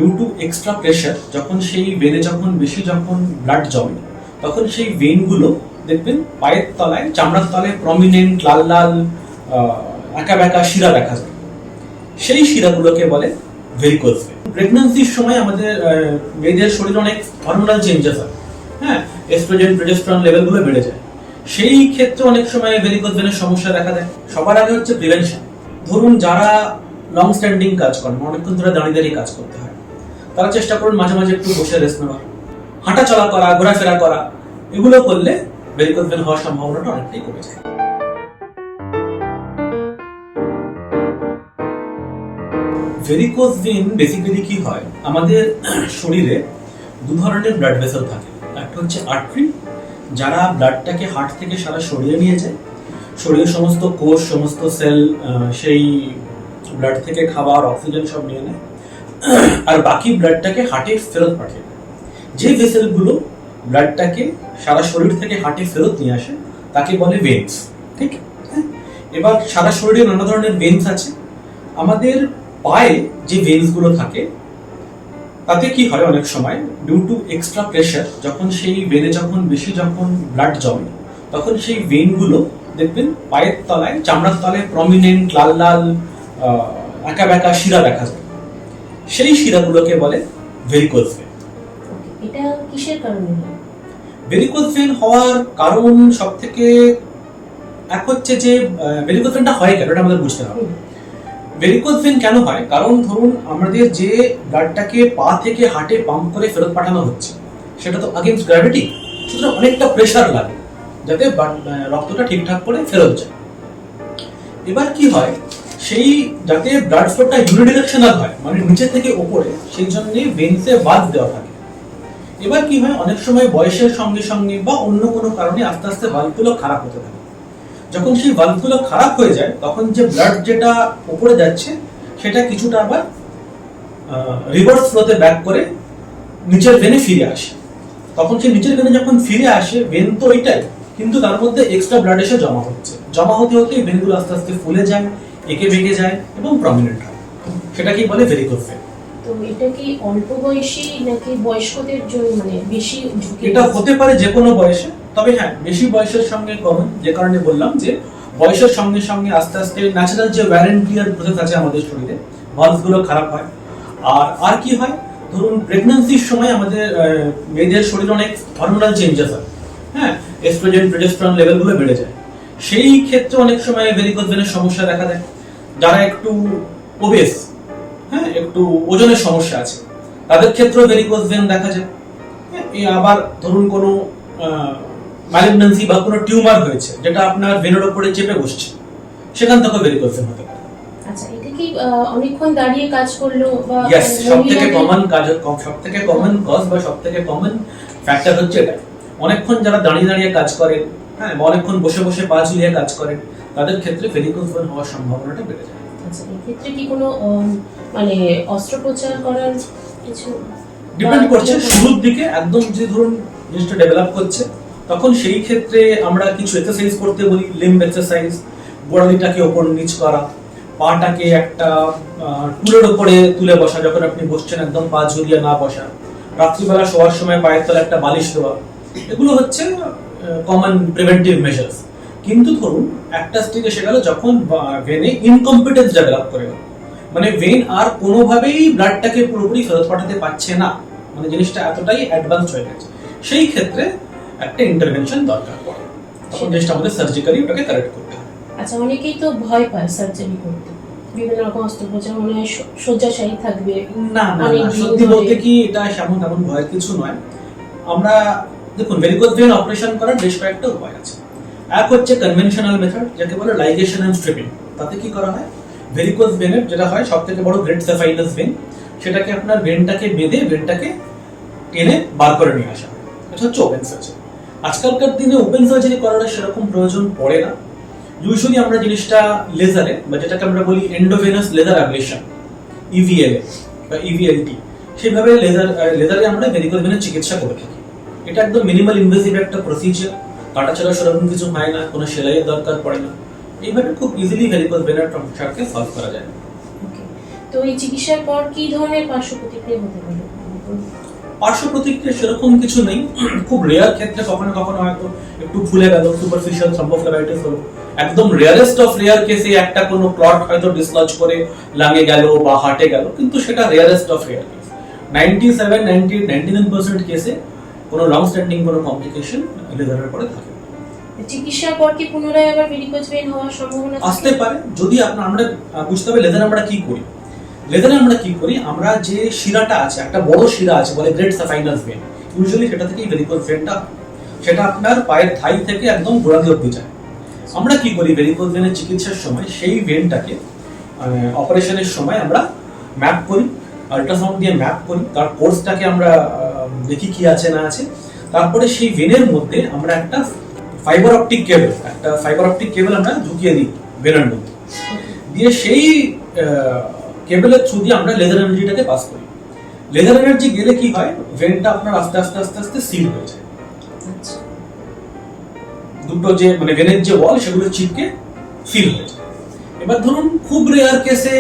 Due to extra pressure যখন সেই ভেনে যখন ব্লাড জমে তখন সেই ভেনগুলো দেখবেন পায়ের তলায় চামড়ার তলায় প্রমিনেন্ট লাল লাল আঁকা বাঁকা শিরা দেখা যায়। সেই শিরাগুলোকে বলে ভেরিকোজ ভেন। প্রেগন্যান্সির সময় আমাদের মেয়েদের শরীরে অনেক হরমোনাল চেঞ্জেস হয়, হ্যাঁ, এস্ট্রোজেন প্রোজেস্টেরন লেভেলগুলো বেড়ে যায়। সেই ক্ষেত্রে অনেক সময় ভেরিকোজ ভেনের সমস্যা দেখা দেয়। সবার আগে হচ্ছে প্রিভেনশন। ধরুন যারা লং স্ট্যান্ডিং কাজ করেন, অনেকক্ষণ ধরে দাঁড়িয়ে দাঁড়িয়ে কাজ করতে হয়, তারা চেষ্টা করুন মাঝে মাঝে একটু বসে রেস্ট নেওয়া, হাঁটা চলা করা, ঘোরাফেরা করা, এগুলো করলে ভেরিকোজ ভেন হওয়ার সম্ভাবনাটা অনেকটাই কমে যায়। ভেরিকোজ ভেন বেসিক্যালি কি হয়, আমাদের শরীরে দু ধরনের ব্লাড ভেসেল থাকে। একটা হচ্ছে আর্টারি, যারা ব্লাডটাকে হার্ট থেকে সারা শরীরে নিয়ে যায়, শরীরের সমস্ত কোষ সমস্ত সেল সেই ব্লাড থেকে খাবার অক্সিজেন সব নিয়ে নেয়, আর বাকি ব্লাডটাকে হার্টে ফেরত পাঠায়। যে ভেসেলগুলো ব্লাডটাকে সারা শরীর থেকে হার্টে ফেরত নিয়ে আসে তাকে বলে ভেন্স। ঠিক, এবার সারা শরীরে নানা ধরনের ভেন্স আছে। আমাদের পায়ে যে ভেন্সগুলো থাকে তাতে কি হয়, অনেক সময় ডিউ টু এক্সট্রা প্রেশার যখন সেই ভেনে যখন ব্লাড জমে তখন সেই ভেনগুলো দেখবেন পায়ের তলায় চামড়ার তলায় প্রমিনেন্ট লাল লাল আঁকা বাঁকা শিরা দেখা যায়। সেই শিরাগুলোকে বলে ভেরিকোজ ভেন। এটা কিসের কারণে হয়? ভেরিকোজ ভেন হওয়ার কারণ সব থেকে এক হচ্ছে যে ভেরিকোজ ভেনটা হয় কেন এটা আমাদের বুঝতে হবে। ভেরিকোজ ভেন কেন হয়, কারণ ধরুন আমাদের যে ব্লাডটাকে পা থেকে হার্টে পাম্প করে ফেরত পাঠানো হচ্ছে সেটা তো अगेंस्ट গ্র্যাভিটি, সুতরাং অনেকটা প্রেসার লাগে যাতে রক্তটা ঠিকঠাক করে ফেরত যায়। এবার কি হয়, সেই যাতে ব্লাড ফ্লোটা ইউনিডিরেকশনাল হয়, মানে নিচে থেকে উপরে, সেই জন্য ভেন্সে বাল্ব দেওয়া থাকে। এবার কি হয়, অনেক সময় বয়সের সঙ্গে সঙ্গে বা অন্য কোনো কারণে আস্তে আস্তে বাল্বগুলো খারাপ হতে থাকে। যখন সেই বাল্বগুলো খারাপ হয়ে যায় তখন যে ব্লাড যেটা উপরে যাচ্ছে সেটা কিছুটা আবার রিভার্স ফ্লোতে ব্যাক করে নিচের ভেনে ফিরে আসে। তখন সেই নিচের ভেনে যখন ফিরে আসে, ভেন তো ওইটাই, কিন্তু তার মধ্যে এক্সট্রা ব্লাড এসে জমা হতে হতে ভেনগুলো আস্তে আস্তে ফুলে যায়, এঁকে বেঁকে যায় এবং প্রমিনেন্ট হয়। সেটাকেই বলে ভেরিকোজ ভেন। তো এটা কি অল্প বয়সী নাকি বয়স্কদের জন্য মানে বেশি ঝুঁকি? এটা হতে পারে যে কোনো বয়সে, তবে হ্যাঁ বেশি বয়সের সঙ্গে কমন, যে কারণে বললাম যে বয়সের সঙ্গে সঙ্গে আস্তে আস্তে ন্যাচারাল যে ওয়্যার এন্ড টিয়ার প্রসেস আছে আমাদের শরীরে, ভালভগুলো খারাপ হয়। আর কি হয়, ধরুন প্রেগন্যান্সির সময় আমাদের মেয়েদের শরীরে অনেক হরমোনাল চেঞ্জেস হয়, হ্যাঁ, এস্ট্রোজেন প্রোজেস্টেরন লেভেলগুলো বেড়ে যায়। সেই ক্ষেত্রে অনেক সময় ভেরিকোজ ভেনের সমস্যা দেখা দেয়। যারা একটু ওবেস, হ্যাঁ, একটু ওজনের সমস্যা আছে, তাদের ক্ষেত্রেও ভেরিকোজ ভেন দেখা যায়। আবার ধরুন কোনো ম্যালিগন্যান্সি বা কোনো টিউমার হয়েছে যেটা আপনার ভেনের উপরে চেপে বসছে, সেখান থেকে ভেরিকোজ ভেন হতে পারে। আচ্ছা, এটা কি অনেকক্ষণ দাঁড়িয়ে কাজ করলো বা সবথেকে কমন কজ বা সবথেকে কমন ফ্যাক্টর হচ্ছে এটা। অনেকক্ষণ যারা দাঁড়িয়ে দাঁড়িয়ে কাজ করেন, হ্যাঁ, বা অনেকক্ষণ বসে বসে পা ঝুলিয়ে কাজ করেন, তাদের ক্ষেত্রে ভেরিকোজ ভেন হওয়ার সম্ভাবনাটা বেড়ে যায়। আচ্ছা, এই ক্ষেত্রে কি কোনো মানে অস্ত্রোপচার করার কিছু ডিপেন্ড করছে। শুরুর দিকে একদম যে ধরুন জিনিসটা ডেভেলপ করছে তখন সেই ক্ষেত্রে আমরা কিছু এক্সারসাইজ করতে বলি, লিম্ব এক্সারসাইজ, গোড়ালিটাকে ওপর নিচ করা, পাটাকে একটা টুলের উপরে তুলে বসা, যখন আপনি বসছেন একদম পা ঝুলিয়ে না বসা, রাত্রিবেলা শোয়ার সময় পায়ের তলায় একটা বালিশ দেওয়া, এগুলো হচ্ছে কমন প্রিভেন্টিভ মেজার্স। কিন্তু ধরুন একটা স্টেজ এসে গেল যখন ভেনে ইনকম্পিটেন্স ডেভেলপ করে গেল, মানে ভেন আর কোনোভাবেই ব্লাডটাকে পুরোপুরি ফেরত পাঠাতে পারছে না, মানে জিনিসটা এতটাই অ্যাডভান্স হয়ে গেছে, সেই ক্ষেত্রে একটা ইন্টারভেনশন দরকার পড়ে। তখন জিনিসটা আমাদের সার্জিক্যালি ওটাকে কারেক্ট করতে হবে। আচ্ছা, অনেকেই তো ভয় পায় সার্জারি করতে, বিভিন্ন রকম অস্ত্রোপচার, মনে হয় শয্যাশায়ী থাকবে। না, সত্যি বলতে কি এটা তেমন ভয়ের কিছু নয়। আমরা দেখুন, ভেরিকোজ ভেন অপারেশন করার বেশ কয়েকটা উপায় আছে। এক হচ্ছে কনভেনশনাল মেথড, যাকে বলে লাইগেশন এন্ড স্ট্রিপিং। তাতে কি করা হয়, ভেরিকোজ ভেনের যেটা হয় সবথেকে বড় গ্রেট সাফাইনাস ভেন, সেটাকে আপনার ভেনটাকে বেঁধে ভেনটাকে টেনে বার করে নিয়ে আসা, এটা হচ্ছে ওপেন সার্জারি। আজকালকার দিনে ওপেন সার্জারি করার সেরকম প্রয়োজন পড়ে না। ইউজুয়ালি আমরা জিনিসটা লেজারে, বা যেটাকে আমরা বলি এন্ডোভেনাস লেজার অ্যাবলেশন, ইভিএলএ বা ইভিএলটি, সেভাবে লেজারে আমরা ভেরিকোজ ভেনের চিকিৎসা করে থাকি। এটা একদম মিনিমাল ইনভেসিভ একটা প্রসিজার, কাটা ছাড়া সেরকম কিছু হয় না, কোনো সেলাইয়ের দরকার পড়ে না। এইভাবে খুব ইজিলি ভেরিকোজ ভেনের সমস্যাকে সলভ করা যায়। ওকে, তো এই চিকিৎসার পর কি ধরনের পার্শ্ব প্রতিক্রিয়া হতে পারে? পার্শ্ব প্রতিক্রিয়া সেরকম কিছু নেই। খুব রেয়ার ক্ষেত্রে কখনো কখনো হয়তো একটু ফুলে গেল, সুপারফিশিয়াল থ্রম্বোফ্লেবাইটিস হলো। একদম রেয়ারেস্ট অফ রেয়ার কেসে একটা কোনো ক্লট হয়তো ডিসলজ করে লাঙে গেল বা হার্টে গেল, কিন্তু সেটা রেয়ারেস্ট অফ রেয়ার কেস। 99% কেসে কোনো লং স্ট্যান্ডিং কোনো কমপ্লিকেশন লেজারের পরে থাকে। চিকিৎসার পর কি পুনরায় আবার ভেরিকোজ ভেইন হওয়ার সম্ভাবনা আসতে পারে, যদি আমরা বুঝতে হবে লেজারে আমরা কি করি। লেজারে আমরা কি করি, আমরা যে শিরাটা আছে, একটা বড় শিরা আছে বলে গ্রেট সাফাইনাস ভেন, ইউজুয়ালি সেটা থেকেই ভেরিকোজ ভেনটা, সেটা আপনার পায়ের থাই থেকে একদম গোড়ালি অব্দি যায়। আমরা কি করি, ভেরিকোজ ভেনের চিকিৎসার সময় সেই ভেনটাকে অপারেশনের সময় আমরা ম্যাপ করি, আল্ট্রাসাউন্ড দিয়ে ম্যাপ করি, তার কোর্সটাকে আমরা দেখি কি আছে না আছে। তারপরে সেই ভেনের মধ্যে আমরা একটা ফাইবার অপটিক কেবল আমরা ঢুকিয়ে দিই ভেনের মধ্যে, দিয়ে সেই কেবলের থ্রু দিয়ে আমরা লেজার এনার্জিটাকে পাস করি। লেজার এনার্জি গেলে কি হয়, ভেনটা আপনার আস্তে আস্তে আস্তে আস্তে সিল হয়ে যায়। দুটো যে মানে ভেনের যে ওয়াল সেগুলো চিপকে সিল হয়ে যায়। এবার ধরুন খুব রেয়ার কেসে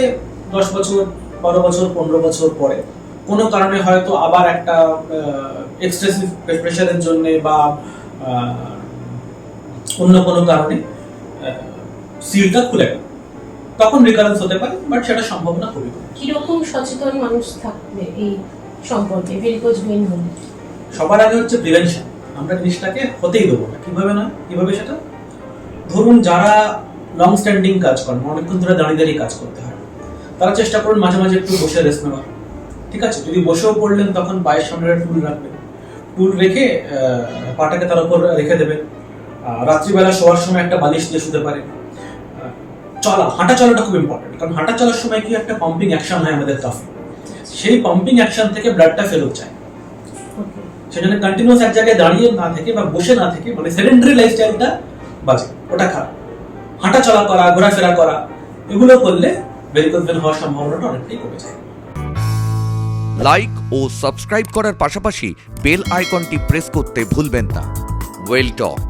10 বছর 12 বছর 15 বছর পরে কোনো কারণে হয়তো আবার একটা এক্সেসিভ প্রেশারের জন্য বা অন্য কোনো কারণে সিলটা খুলে গেল, তখন রিকারেন্স হতে পারে, বাট সেটা সম্ভাবনা খুবই কম। কিরকম সচেতন মানুষ থাকবে এই সম্পর্কে ভেরিকোজ ভেইন হলে? সবার আগে হচ্ছে প্রিভেনশন। আমরা জিনিসটাকে হতেই দেবো না। কিভাবে সেটা, ধরুন যারা লং স্ট্যান্ডিং কাজ করেন, অনেকক্ষণ ধরে দাঁড়িয়ে কাজ করতে হয়, তারা চেষ্টা করুন মাঝে মাঝে একটু বসে রেস্ট নেওয়ার। ঠিক আছে, যদি বসেও পড়লেন তখন পায়ের সামনে টুল রাখবেন, টুল রেখে পাটাকে তার উপর রেখে দেবেন। রাত্রিবেলা শোয়ার সময় একটা বালিশ দিয়ে শুতে পারে। হাঁটা চলাটা খুব ইম্পর্টেন্ট, কারণ হাঁটা চলার সময় কি একটা পাম্পিং অ্যাকশন হয় আমাদের কাফে, সেই পাম্পিং অ্যাকশন থেকে ব্লাডটা ফেরত যায়। সেজন্য কন্টিনিউয়াস এক জায়গায় দাঁড়িয়ে না থেকে বা বসে না থেকে, মানে সেডেন্টারি লাইফস্টাইলটা বাজে, ওটা খারাপ। হাঁটা চলা করা, ঘোরাফেরা করা, এগুলো করলে ভেরিকোজ ভেন হওয়ার সম্ভাবনাটা অনেকটাই কমে যায়। লাইক ও সাবস্ক্রাইব করার পাশাপাশি বেল আইকনটি প্রেস করতে ভুলবেন না। ওয়েল টক।